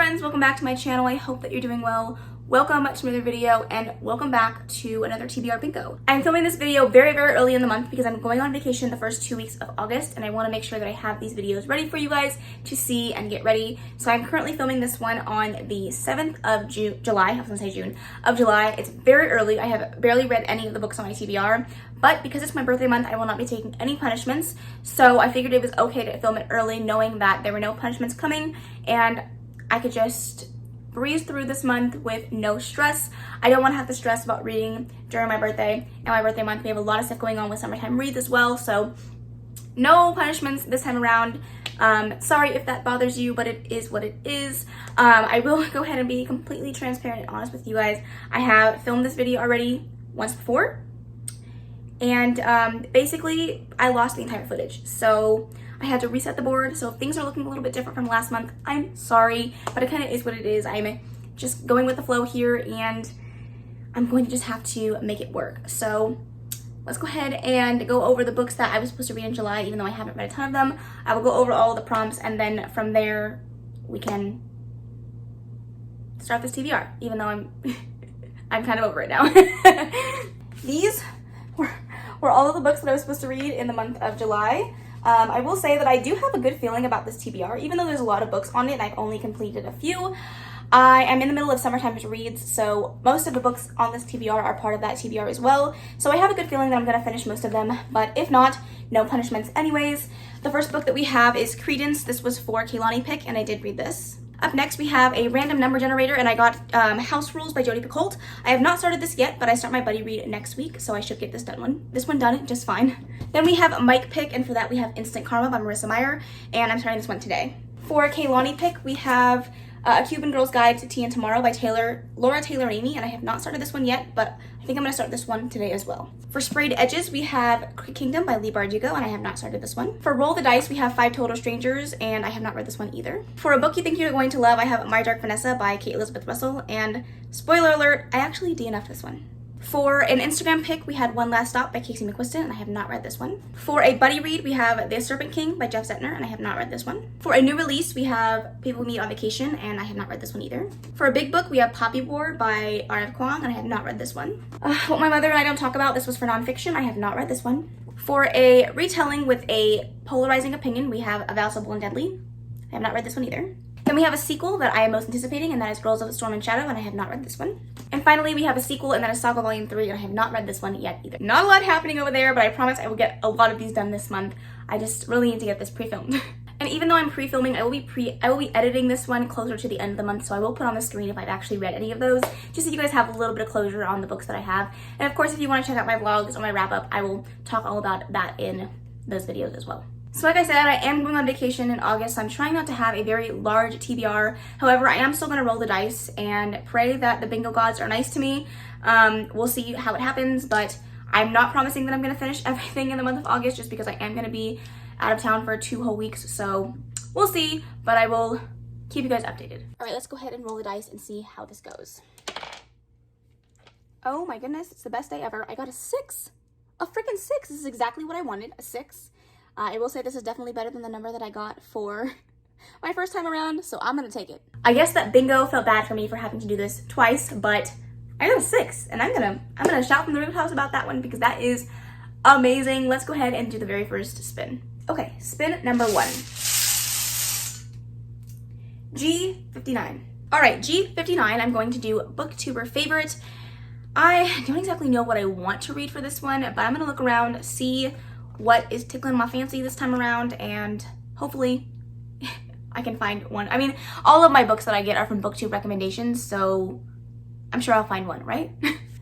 friends, welcome back to my channel. I hope that you're doing well. Welcome to another video and welcome back to another TBR bingo. I'm filming this video very early in the month because I'm going on vacation the first 2 weeks of August and I want to make sure that I have these videos ready for you guys to see and get ready. So I'm currently filming this one on the 7th of July. I was gonna say June, of July. It's very early. I have barely read any of the books on my TBR, but because it's my birthday month, I will not be taking any punishments. So I figured it was okay to film it early knowing that there were no punishments coming and I could just breeze through this month with no stress. I don't want to have to stress about reading during my birthday and my birthday month. We have a lot of stuff going on with summertime reads as well, so no punishments this time around. Sorry if that bothers you, but it is what it is. I will go ahead and be completely transparent and honest with you guys. I have filmed this video already once before, and basically I lost the entire footage, so I had to reset the board. So if things are looking a little bit different from last month, I'm sorry, but it kind of is what it is. I'm just going with the flow here and I'm going to just have to make it work. So let's go ahead and go over the books that I was supposed to read in July, even though I haven't read a ton of them. I will go over all the prompts and then from there we can start this TBR, even though I'm kind of over it now. These were all of the books that I was supposed to read in the month of July. I will say that I do have a good feeling about this TBR, even though there's a lot of books on it and I've only completed a few. I am in the middle of summertime reads, so most of the books on this TBR are part of that TBR as well. So I have a good feeling that I'm going to finish most of them, but if not, no punishments anyways. The first book that we have is Credence. This was for Kaylanisimplyme, and I did read this. Up next, we have a random number generator, and I got House Rules by Jodi Picoult. I have not started this yet, but I start my buddy read next week, so I should get this one done just fine. Then we have Mike Pick, and for that we have Instant Karma by Marissa Meyer, and I'm starting this one today. For Kaylani Pick, we have A Cuban Girl's Guide to Tea and Tomorrow by Laura Taylor and Amy, and I have not started this one yet, but I think I'm going to start this one today as well. For Sprayed Edges, we have Crooked Kingdom by Leigh Bardugo, and I have not started this one. For Roll the Dice, we have Five Total Strangers, and I have not read this one either. For A Book You Think You're Going to Love, I have My Dark Vanessa by Kate Elizabeth Russell, and spoiler alert, I actually DNF'd this one. For an Instagram pick, we had One Last Stop by Casey McQuiston, and I have not read this one. For a buddy read, we have The Serpent King by Jeff Zettner, and I have not read this one. For a new release, we have People Meet on Vacation, and I have not read this one either. For a big book, we have Poppy War by R.F. Kuang, and I have not read this one. What My Mother and I Don't Talk About, this was for nonfiction, I have not read this one. For a retelling with a polarizing opinion, we have A Vow So Bold and Deadly. I have not read this one either. Then we have a sequel that I am most anticipating, and that is Girls of the Storm and Shadow, and I have not read this one. And finally, we have a sequel, and that is Saga Volume 3, and I have not read this one yet either. Not a lot happening over there, but I promise I will get a lot of these done this month. I just really need to get this pre-filmed. And even though I'm pre-filming, I will be editing this one closer to the end of the month, so I will put on the screen if I've actually read any of those, just so you guys have a little bit of closure on the books that I have. And of course, if you want to check out my vlogs or my wrap-up, I will talk all about that in those videos as well. So like I said, I am going on vacation in August, so I'm trying not to have a very large TBR. However, I am still going to roll the dice and pray that the bingo gods are nice to me. We'll see how it happens, but I'm not promising that I'm going to finish everything in the month of August just because I am going to be out of town for 2 whole weeks. So we'll see, but I will keep you guys updated. All right, let's go ahead and roll the dice and see how this goes. Oh my goodness, it's the best day ever. I got a 6. A freaking 6. This is exactly what I wanted, a 6. I will say this is definitely better than the number that I got for my first time around, so I'm gonna take it. I guess that bingo felt bad for me for having to do this twice, but I got a 6, and I'm gonna shout from the rooftops about that one because that is amazing. Let's go ahead and do the very first spin. Okay, spin number 1. G59. All right, G59, I'm going to do Booktuber Favorites. I don't exactly know what I want to read for this one, but I'm gonna look around, see what is tickling my fancy this time around, and hopefully I can find one. I mean, all of my books that I get are from BookTube recommendations, so I'm sure I'll find one, right?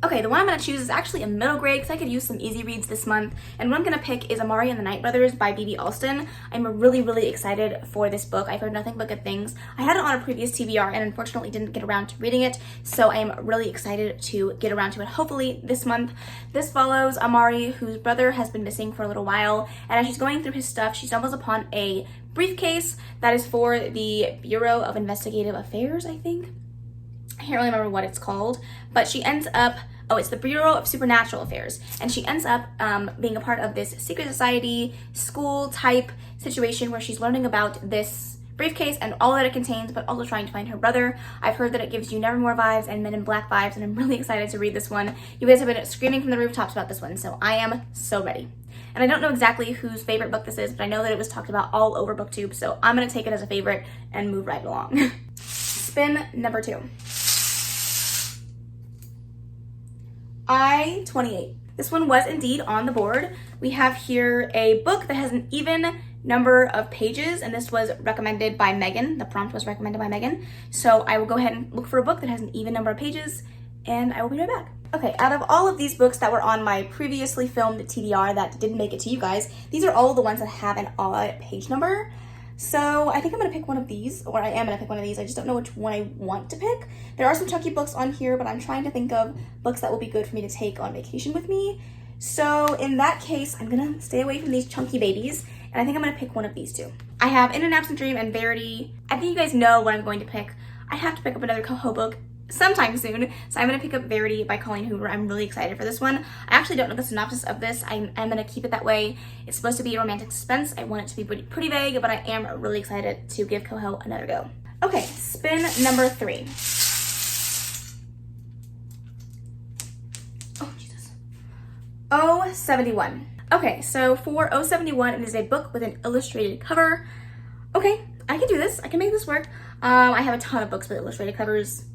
Okay, the one I'm going to choose is actually a middle grade because I could use some easy reads this month. And what I'm going to pick is Amari and the Night Brothers by B.B. Alston. I'm really excited for this book. I've heard nothing but good things. I had it on a previous TBR and unfortunately didn't get around to reading it. So I am really excited to get around to it hopefully this month. This follows Amari, whose brother has been missing for a little while. And as she's going through his stuff, she stumbles upon a briefcase that is for the Bureau of Investigative Affairs, I think. I can't really remember what it's called, but she ends up, oh, it's the Bureau of Supernatural Affairs, and she ends up being a part of this secret society, school type situation where she's learning about this briefcase and all that it contains, but also trying to find her brother. I've heard that it gives you Nevermore vibes and Men in Black vibes, and I'm really excited to read this one. You guys have been screaming from the rooftops about this one, so I am so ready. And I don't know exactly whose favorite book this is, but I know that it was talked about all over Booktube, so I'm going to take it as a favorite and move right along. Spin number 2. I-28. This one was indeed on the board. We have here a book that has an even number of pages, and this was recommended by Megan. The prompt was recommended by Megan. So I will go ahead and look for a book that has an even number of pages, and I will be right back. Okay, out of all of these books that were on my previously filmed TBR that didn't make it to you guys, these are all the ones that have an odd page number. So I think I'm going to pick one of these, or I am going to pick one of these. I just don't know which one I want to pick. There are some chunky books on here, but I'm trying to think of books that will be good for me to take on vacation with me. So in that case, I'm going to stay away from these chunky babies, and I think I'm going to pick one of these two. I have In an Absent Dream and Verity. I think you guys know what I'm going to pick. I have to pick up another Coho book sometime soon, so I'm going to pick up Verity by Colleen Hoover. I'm really excited for this one. I actually don't know the synopsis of this. I'm going to keep it that way. It's supposed to be a romantic suspense. I want it to be pretty vague, but I am really excited to give Coho another go. Okay, spin number 3. Oh, Jesus. 071. Okay, so for 071, it is a book with an illustrated cover. Okay, I can do this. I can make this work. I have a ton of books with illustrated covers.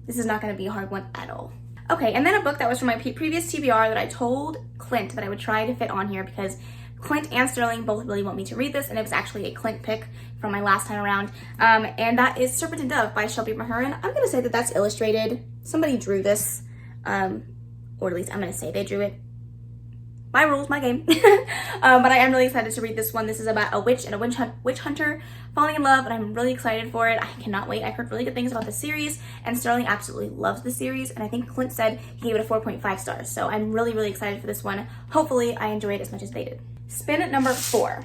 This is not going to be a hard one at all. Okay, and then a book that was from my previous TBR that I told Clint that I would try to fit on here because Clint and Sterling both really want me to read this, and it was actually a Clint pick from my last time around. And that is Serpent and Dove by Shelby Mahurin. I'm going to say that that's illustrated. Somebody drew this, or at least I'm going to say they drew it. My rules, my game. But I am really excited to read this one. This is about a witch and a witch hunter falling in love, and I'm really excited for it. I cannot wait. I've heard really good things about the series, and Sterling absolutely loves the series, and I think Clint said he gave it a 4.5 stars, so I'm really, really excited for this one. Hopefully, I enjoy it as much as they did. Spin number 4.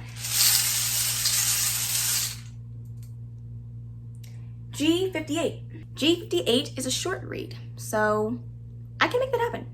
G58. G58 is a short read, so I can make that happen,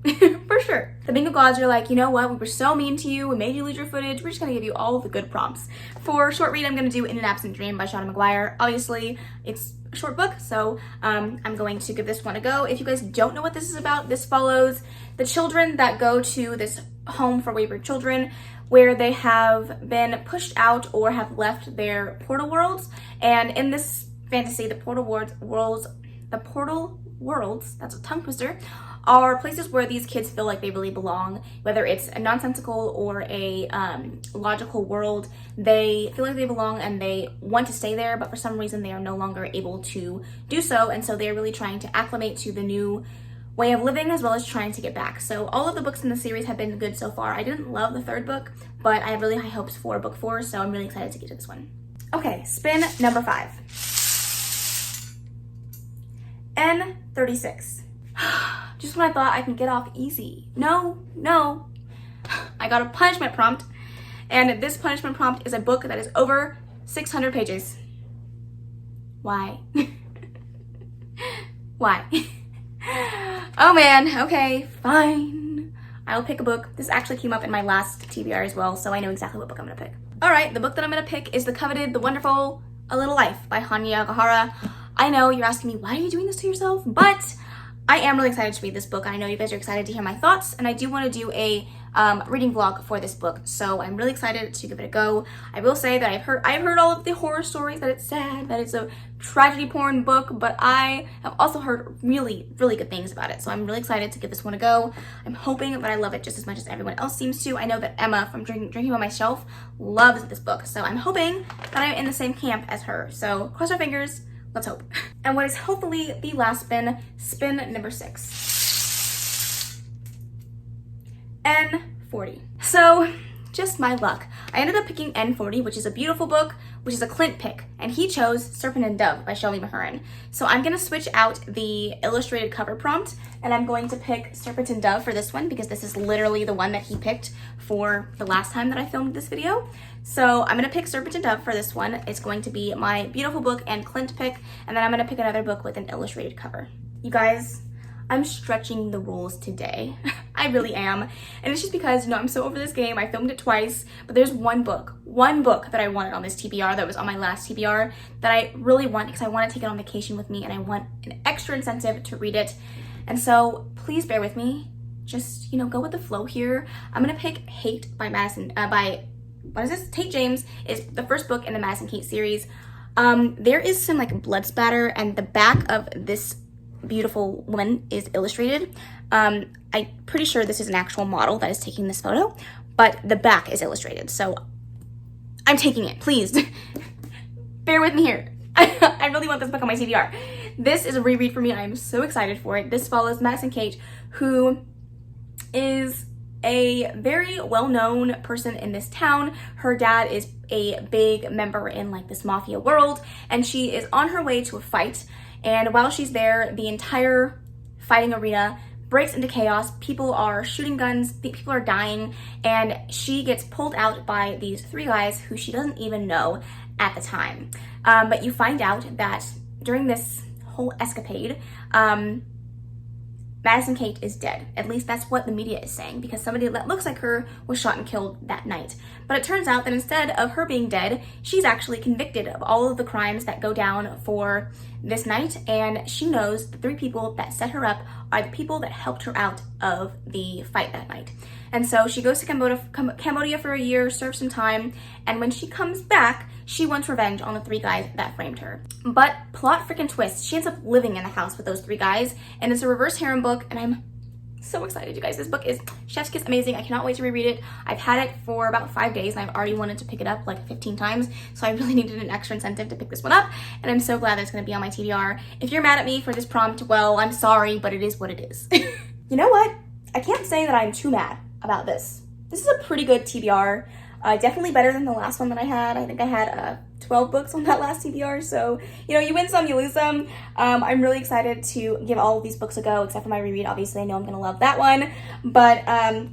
for sure. The Bingo Gods are like, you know what, we were so mean to you, we made you lose your footage, we're just gonna give you all of the good prompts. For short read, I'm gonna do In an Absent Dream by Shauna McGuire. Obviously, it's a short book, so I'm going to give this one a go. If you guys don't know what this is about, this follows the children that go to this home for wayward children where they have been pushed out or have left their portal worlds. And in this fantasy, the portal worlds, that's a tongue twister, are places where these kids feel like they really belong, whether it's a nonsensical or a logical world. They feel like they belong and they want to stay there, but for some reason they are no longer able to do so, and so they're really trying to acclimate to the new way of living as well as trying to get back. So all of the books in the series have been good so far. I didn't love the 3rd book, but I have really high hopes for book 4, so I'm really excited to get to this one. Okay, spin number 5. N36. Just when I thought I can get off easy. No. I got a punishment prompt, and this punishment prompt is a book that is over 600 pages. Why? Why? Oh man, okay, fine. I'll pick a book. This actually came up in my last TBR as well, so I know exactly what book I'm gonna pick. All right, the book that I'm gonna pick is the coveted, the wonderful A Little Life by Hanya Gahara. I know you're asking me, why are you doing this to yourself? But I am really excited to read this book, and I know you guys are excited to hear my thoughts, and I do want to do a reading vlog for this book, so I'm really excited to give it a go. I will say that I've heard all of the horror stories, that it's sad, that it's a tragedy porn book, but I have also heard really, really good things about it, so I'm really excited to give this one a go. I'm hoping that I love it just as much as everyone else seems to. I know that Emma from Drinking by My Shelf loves this book, so I'm hoping that I'm in the same camp as her, so cross our fingers. Let's hope. And what is hopefully the last spin number 6. N40. So, just my luck. I ended up picking N40, which is a beautiful book, which is a Clint pick, and he chose Serpent and Dove by Shelby Mahurin. So I'm gonna switch out the illustrated cover prompt, and I'm going to pick Serpent and Dove for this one because this is literally the one that he picked for the last time that I filmed this video. So I'm gonna pick Serpent and Dove for this one. It's going to be my beautiful book and Clint pick, and then I'm gonna pick another book with an illustrated cover. You guys, I'm stretching the rules today. I really am. And it's just because, you know, I'm so over this game. I filmed it twice, but there's one book that I wanted on this TBR that was on my last TBR that I really want because I want to take it on vacation with me and I want an extra incentive to read it. And so please bear with me. Just, you know, go with the flow here. I'm gonna pick Hate by Tate James is the first book in the Madison Kate series. There is some like blood splatter, and the back of this beautiful woman is illustrated. I'm pretty sure this is an actual model that is taking this photo, but the back is illustrated, so I'm taking it. Please bear with me here. I really want this book on my TBR. This is a reread for me. I am so excited for it. This follows Madison Kate, who is a very well-known person in this town. Her dad is a big member in like this mafia world, and she is on her way to a fight. And while she's there, the entire fighting arena breaks into chaos. People are shooting guns, people are dying, and she gets pulled out by these three guys who she doesn't even know at the time. But you find out that during this whole escapade, Madison Kate is dead. At least that's what the media is saying, because somebody that looks like her was shot and killed that night. But it turns out that instead of her being dead, she's actually convicted of all of the crimes that go down for this night, and she knows the three people that set her up are the people that helped her out of the fight that night. And so she goes to Cambodia for a year, serves some time, and when she comes back, she wants revenge on the three guys that framed her. But plot freaking twist, she ends up living in the house with those three guys, and it's a reverse harem book, and I'm so excited, you guys. This book is chef's kiss amazing. I cannot wait to reread it. I've had it for about 5 days, and I've already wanted to pick it up like 15 times, so I really needed an extra incentive to pick this one up, and I'm so glad that it's going to be on my TBR. If you're mad at me for this prompt, well, I'm sorry, but it is what it is. You know what? I can't say that I'm too mad about this. This is a pretty good TBR. Definitely better than the last one that I had. I think I had 12 books on that last TBR, so, you know, you win some, you lose some. I'm really excited to give all of these books a go, except for my reread. Obviously, I know I'm going to love that one, but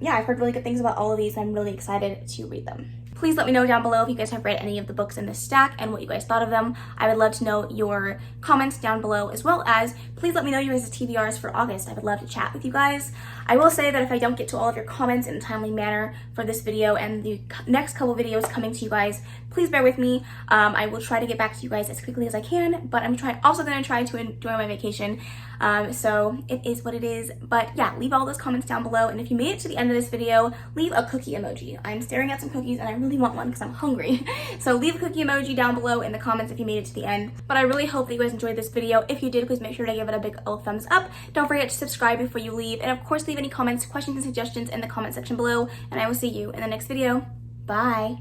yeah, I've heard really good things about all of these, and I'm really excited to read them. Please let me know down below if you guys have read any of the books in this stack and what you guys thought of them. I would love to know your comments down below, as well as please let me know your guys' TBRs for August. I would love to chat with you guys. I will say that if I don't get to all of your comments in a timely manner for this video and the next couple videos coming to you guys, please bear with me. I will try to get back to you guys as quickly as I can, but I'm also going to try to enjoy my vacation. So it is what it is. But yeah, leave all those comments down below, and if you made it to the end of this video, leave a cookie emoji. I'm staring at some cookies and I really want one because I'm hungry. So leave a cookie emoji down below in the comments if you made it to the end. But I really hope that you guys enjoyed this video. If you did, please make sure to give it a big old thumbs up. Don't forget to subscribe before you leave, and of course leave any comments, questions, and suggestions in the comment section below, and I will see you in the next video. Bye.